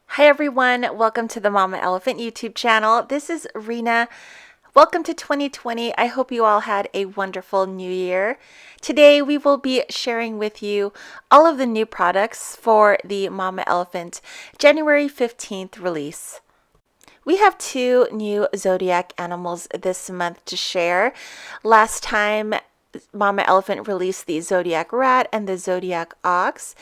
Hi everyone, welcome to the Mama Elephant YouTube channel. This is Rena. Welcome to 2020. I hope you all had a wonderful new year. Today we will be sharing with you all of the new products for the Mama Elephant January 15th release. We have two new Zodiac animals this month to share. Last time Mama Elephant released the Zodiac Rat and the Zodiac Ox.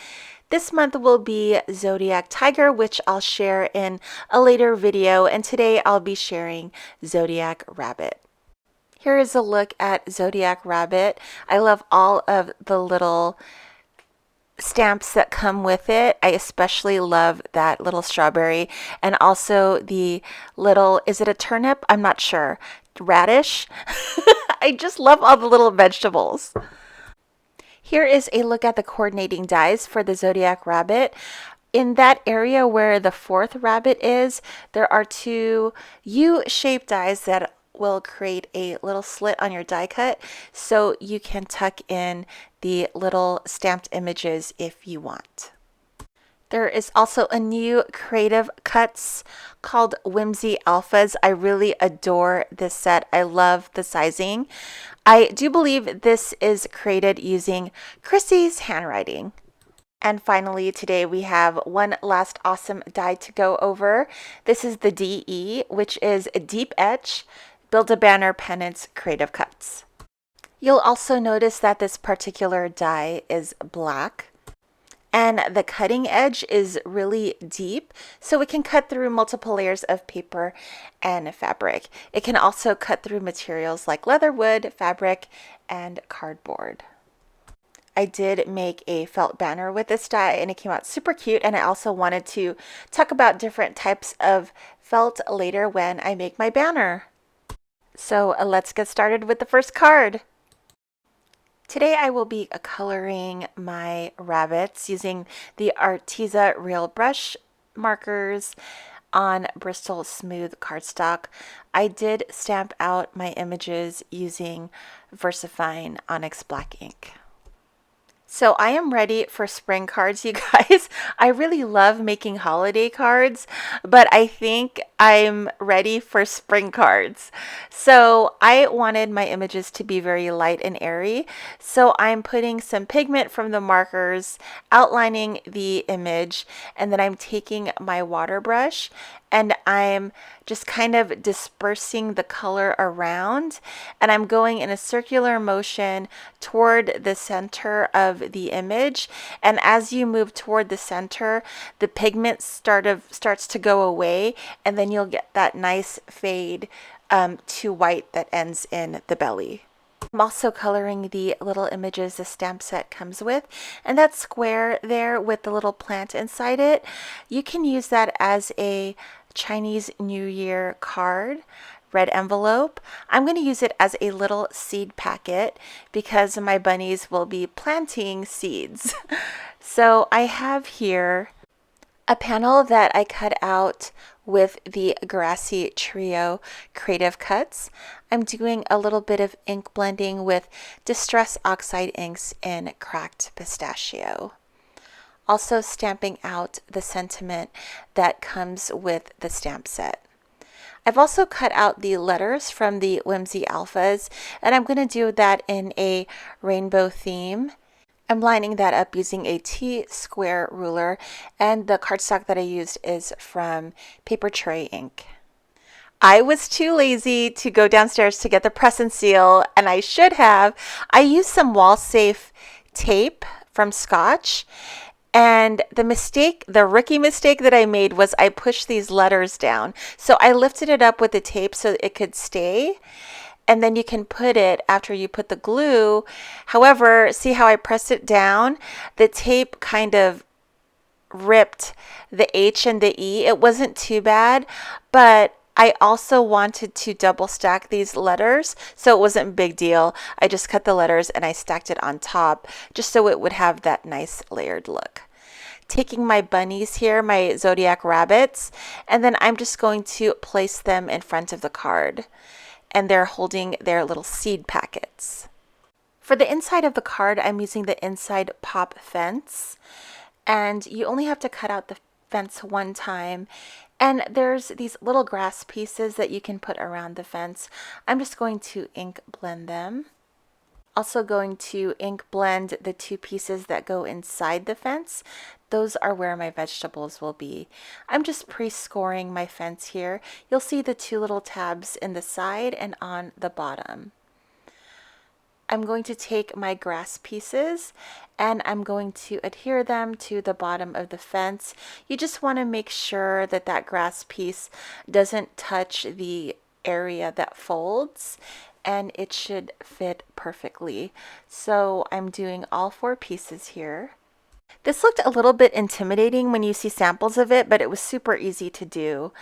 This month will be Zodiac Tiger, which I'll share in a later video, and today I'll be sharing Zodiac Rabbit. Here is a look at Zodiac Rabbit. I love all of the little stamps that come with it. I especially love that little strawberry and also the little, is it a turnip? I'm not sure. Radish? I just love all the little vegetables. Here is a look at the coordinating dies for the Zodiac Rabbit. In that area where the fourth rabbit is, there are two U-shaped dies that will create a little slit on your die cut so you can tuck in the little stamped images if you want. There is also a new Creative Cuts called Whimsy Alphas. I really adore this set. I love the sizing. I do believe this is created using Chrissy's handwriting. And finally, today we have one last awesome die to go over. This is the DE, which is a Deep Etch Build-A-Banner Pennants Creative Cuts. You'll also notice that this particular die is black. And the cutting edge is really deep, so it can cut through multiple layers of paper and fabric. It can also cut through materials like leather, wood, fabric, and cardboard. I did make a felt banner with this die and it came out super cute, and I also wanted to talk about different types of felt later when I make my banner. So let's get started with the first card. Today I will be coloring my rabbits using the Arteza Real Brush markers on Bristol Smooth cardstock. I did stamp out my images using VersaFine Onyx Black ink. So I am ready for spring cards, you guys. I really love making holiday cards, but I think I'm ready for spring cards. So I wanted my images to be very light and airy. So I'm putting some pigment from the markers, outlining the image, and then I'm taking my water brush and I'm just kind of dispersing the color around, and I'm going in a circular motion toward the center of the image. And as you move toward the center, the pigment starts to go away, and then you'll get that nice fade to white that ends in the belly. I'm also coloring the little images the stamp set comes with, and that square there with the little plant inside it, you can use that as a Chinese New Year card, red envelope. I'm going to use it as a little seed packet because my bunnies will be planting seeds. So I have here a panel that I cut out with the Grassy Trio Creative Cuts. I'm doing a little bit of ink blending with Distress Oxide inks in Cracked Pistachio. Also stamping out the sentiment that comes with the stamp set. I've also cut out the letters from the Whimsy Alphas, and I'm going to do that in a rainbow theme. I'm lining that up using a T-square ruler, and the cardstock that I used is from Paper Tray ink. I was too lazy to go downstairs to get the press and seal, and I should have. I used some wall safe tape from Scotch, and the rookie mistake that I made was I pushed these letters down. So I lifted it up with the tape so it could stay, and then you can put it after you put the glue. However, see how I pressed it down? The tape kind of ripped the H and the E. It wasn't too bad, but I also wanted to double stack these letters, so it wasn't a big deal. I just cut the letters and I stacked it on top just so it would have that nice layered look. Taking my bunnies here, my Zodiac rabbits, and then I'm just going to place them in front of the card, and they're holding their little seed packets. For the inside of the card, I'm using the inside pop fence, and you only have to cut out the fence one time. And there's these little grass pieces that you can put around the fence. I'm just going to ink blend them. Also going to ink blend the two pieces that go inside the fence. Those are where my vegetables will be. I'm just pre-scoring my fence here. You'll see the two little tabs in the side and on the bottom. I'm going to take my grass pieces and I'm going to adhere them to the bottom of the fence. You just want to make sure that that grass piece doesn't touch the area that folds, and it should fit perfectly. So I'm doing all 4 pieces here. This looked a little bit intimidating when you see samples of it, but it was super easy to do.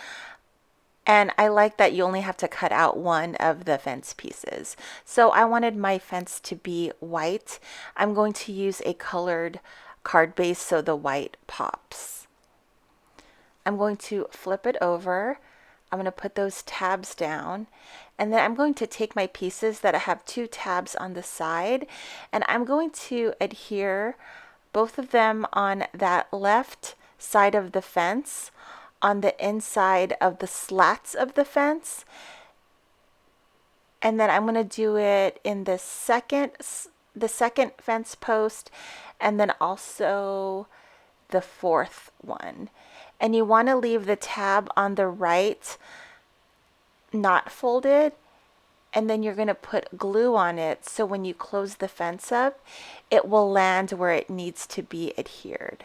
And I like that you only have to cut out one of the fence pieces. So I wanted my fence to be white. I'm going to use a colored card base so the white pops. I'm going to flip it over. I'm going to put those tabs down. And then I'm going to take my pieces that I have 2 tabs on the side, and I'm going to adhere both of them on that left side of the fence, on the inside of the slats of the fence, and then I'm going to do it in the second fence post, and then also the 4th one. And you want to leave the tab on the right not folded, and then you're going to put glue on it so when you close the fence up, it will land where it needs to be adhered.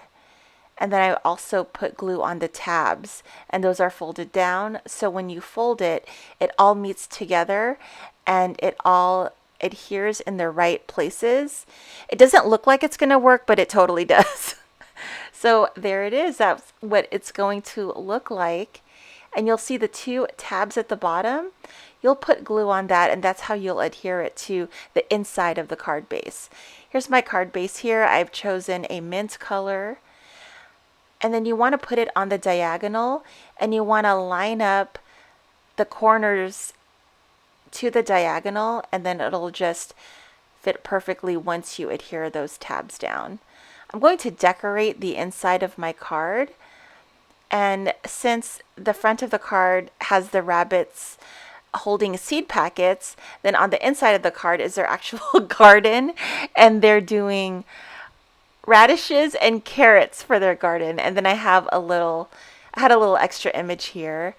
And then I also put glue on the tabs, and those are folded down, so when you fold it, it all meets together and it all adheres in the right places. It doesn't look like it's going to work, but it totally does. So there it is. That's what it's going to look like. And you'll see the 2 tabs at the bottom. You'll put glue on that, and that's how you'll adhere it to the inside of the card base. Here's my card base here. I've chosen a mint color. And then you want to put it on the diagonal, and you want to line up the corners to the diagonal, and then it'll just fit perfectly once you adhere those tabs down. I'm going to decorate the inside of my card, and since the front of the card has the rabbits holding seed packets, then on the inside of the card is their actual garden, and they're doing radishes and carrots for their garden. And then I had a little extra image here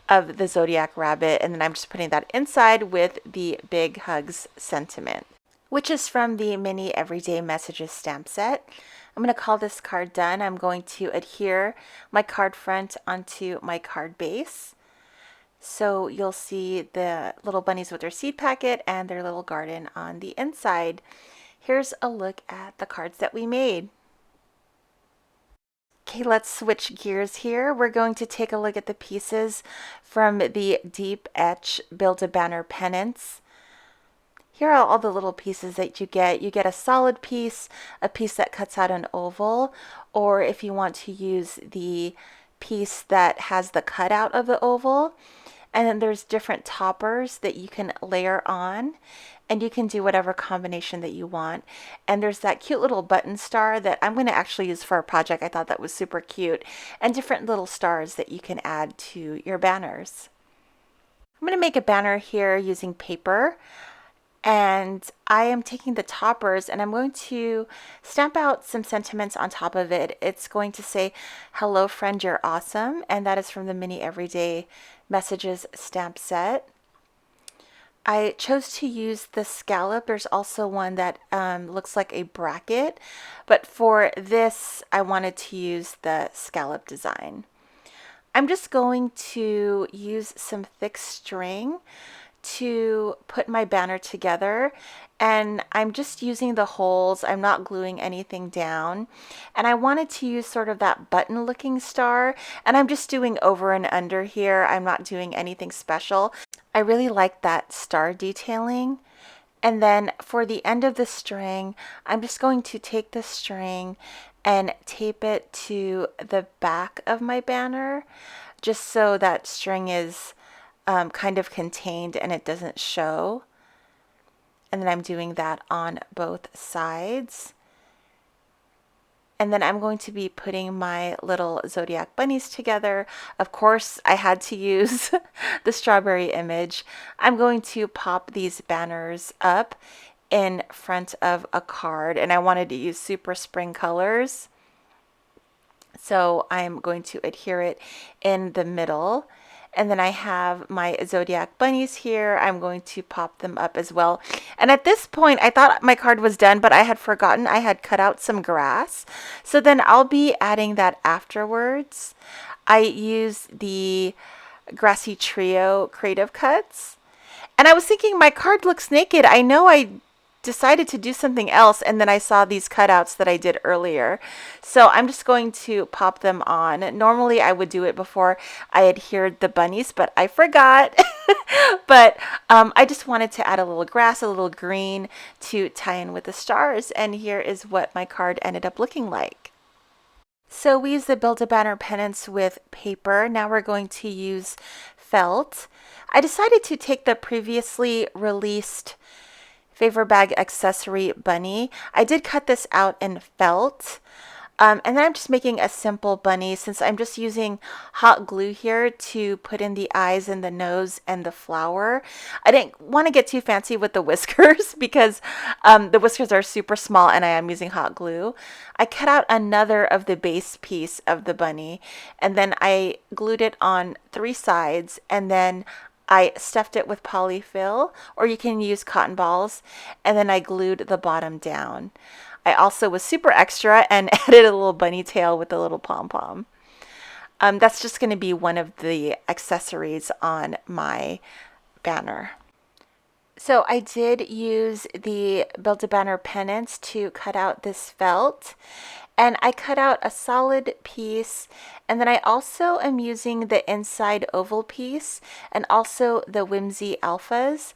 of the Zodiac rabbit, and then I'm just putting that inside with the Big Hugs sentiment, which is from the mini everyday messages stamp set. I'm going to call this card done. I'm going to adhere my card front onto my card base. So you'll see the little bunnies with their seed packet and their little garden on the inside. Here's a look at the cards that we made. Okay, let's switch gears here. We're going to take a look at the pieces from the Deep Etch Build-A-Banner Pennants. Here are all the little pieces that you get. You get a solid piece, a piece that cuts out an oval, or if you want to use the piece that has the cutout of the oval. And then there's different toppers that you can layer on, and you can do whatever combination that you want. And there's that cute little button star that I'm going to actually use for a project. I thought that was super cute, and different little stars that you can add to your banners. I'm going to make a banner here using paper, and I am taking the toppers and I'm going to stamp out some sentiments on top of it. It's going to say, "Hello friend, you're awesome," and that is from the mini everyday messages stamp set. I chose to use the scallop. There's also one that looks like a bracket, but for this I wanted to use the scallop design. I'm just going to use some thick string to put my banner together, and I'm just using the holes. I'm not gluing anything down, and I wanted to use sort of that button looking star, and I'm just doing over and under here. I'm not doing anything special. I really like that star detailing. And then for the end of the string, I'm just going to take the string and tape it to the back of my banner, just so that string is kind of contained and it doesn't show. And then I'm doing that on both sides. And then I'm going to be putting my little Zodiac bunnies together. Of course, I had to use the strawberry image. I'm going to pop these banners up in front of a card, and I wanted to use super spring colors. So I'm going to adhere it in the middle. And then I have my Zodiac bunnies here. I'm going to pop them up as well. And at this point, I thought my card was done, but I had forgotten I had cut out some grass. So then I'll be adding that afterwards. I use the Grassy Trio Creative Cuts. And I was thinking my card looks naked. I know I decided to do something else, and then I saw these cutouts that I did earlier. So I'm just going to pop them on. Normally I would do it before I adhered the bunnies, but I forgot. But I just wanted to add a little grass, a little green to tie in with the stars. And here is what my card ended up looking like. So we use the Build-A-Banner Pennants with paper. Now we're going to use felt. I decided to take the previously released Favor Bag Accessory Bunny. I did cut this out in felt. And then I'm just making a simple bunny since I'm just using hot glue here to put in the eyes and the nose and the flower. I didn't want to get too fancy with the whiskers because the whiskers are super small and I am using hot glue. I cut out another of the base piece of the bunny and then I glued it on 3 sides, and then I stuffed it with polyfill, or you can use cotton balls, and then I glued the bottom down. I also was super extra and added a little bunny tail with a little pom-pom. That's just going to be one of the accessories on my banner. So I did use the Build-A-Banner Pennants to cut out this felt. And I cut out a solid piece, and then I also am using the inside oval piece and also the Whimsy alphas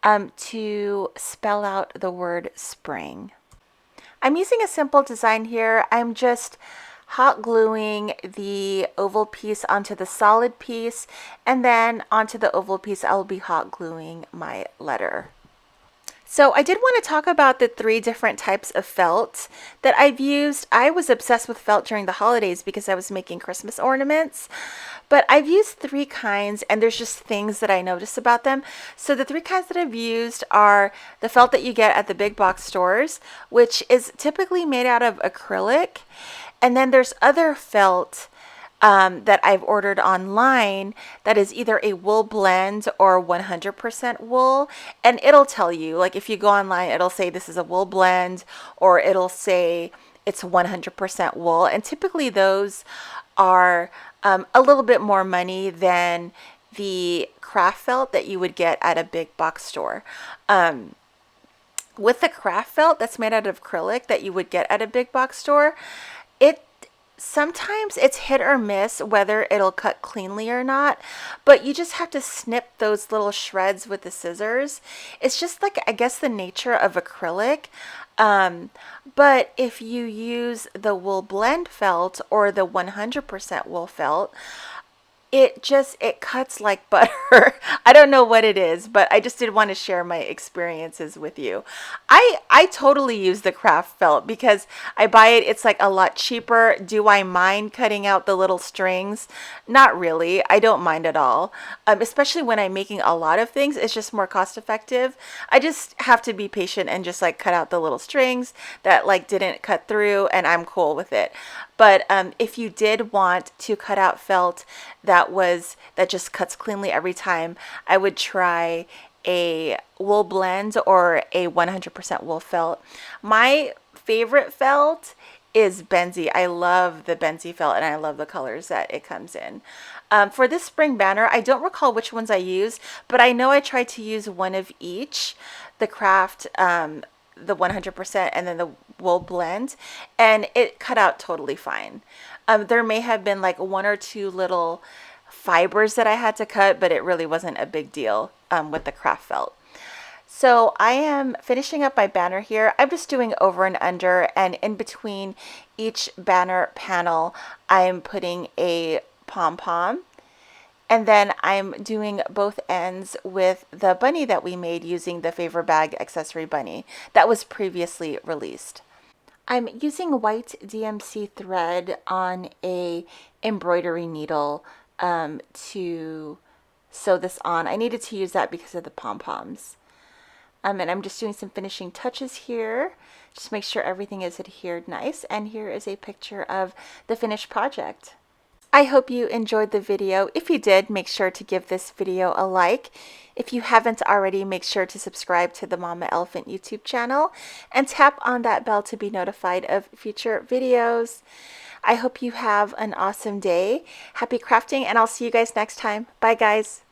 to spell out the word spring. I'm using a simple design here. I'm just hot gluing the oval piece onto the solid piece, and then onto the oval piece I'll be hot gluing my letter. So I did want to talk about the 3 different types of felt that I've used. I was obsessed with felt during the holidays because I was making Christmas ornaments, but I've used 3 kinds, and there's just things that I noticed about them. So the 3 kinds that I've used are the felt that you get at the big box stores, which is typically made out of acrylic. And then there's other felt that I've ordered online that is either a wool blend or 100% wool, and it'll tell you, like if you go online, it'll say this is a wool blend, or it'll say it's 100% wool, and typically those are a little bit more money than the craft felt that you would get at a big box store. With the craft felt that's made out of acrylic that you would get at a big box store, sometimes it's hit or miss whether it'll cut cleanly or not, but you just have to snip those little shreds with the scissors. It's just like, I guess, the nature of acrylic. But if you use the wool blend felt or the 100% wool felt, it cuts like butter. I don't know what it is, but I just did want to share my experiences with you. I totally use the craft felt because I buy it. It's like a lot cheaper. Do I mind cutting out the little strings? Not really. I don't mind at all. Especially when I'm making a lot of things, it's just more cost effective. I just have to be patient and just like cut out the little strings that like didn't cut through, and I'm cool with it. But if you did want to cut out felt that just cuts cleanly every time, I would try a wool blend or a 100% wool felt. My favorite felt is Benzie. I love the Benzie felt, and I love the colors that it comes in. For this spring banner, I don't recall which ones I used, but I know I tried to use one of each, the craft, the 100%, and then the wool blend, and it cut out totally fine. There may have been like 1 or 2 little fibers that I had to cut, but it really wasn't a big deal with the craft felt. So I am finishing up my banner here. I'm just doing over and under, and in between each banner panel, I'm putting a pom-pom. And then I'm doing both ends with the bunny that we made using the Favor Bag Accessory Bunny that was previously released. I'm using white DMC thread on a embroidery needle to sew this on. I needed to use that because of the pom-poms. And I'm just doing some finishing touches here. Just make sure everything is adhered nice. And here is a picture of the finished project. I hope you enjoyed the video. If you did, make sure to give this video a like. If you haven't already, make sure to subscribe to the Mama Elephant YouTube channel and tap on that bell to be notified of future videos. I hope you have an awesome day. Happy crafting, and I'll see you guys next time. Bye, guys.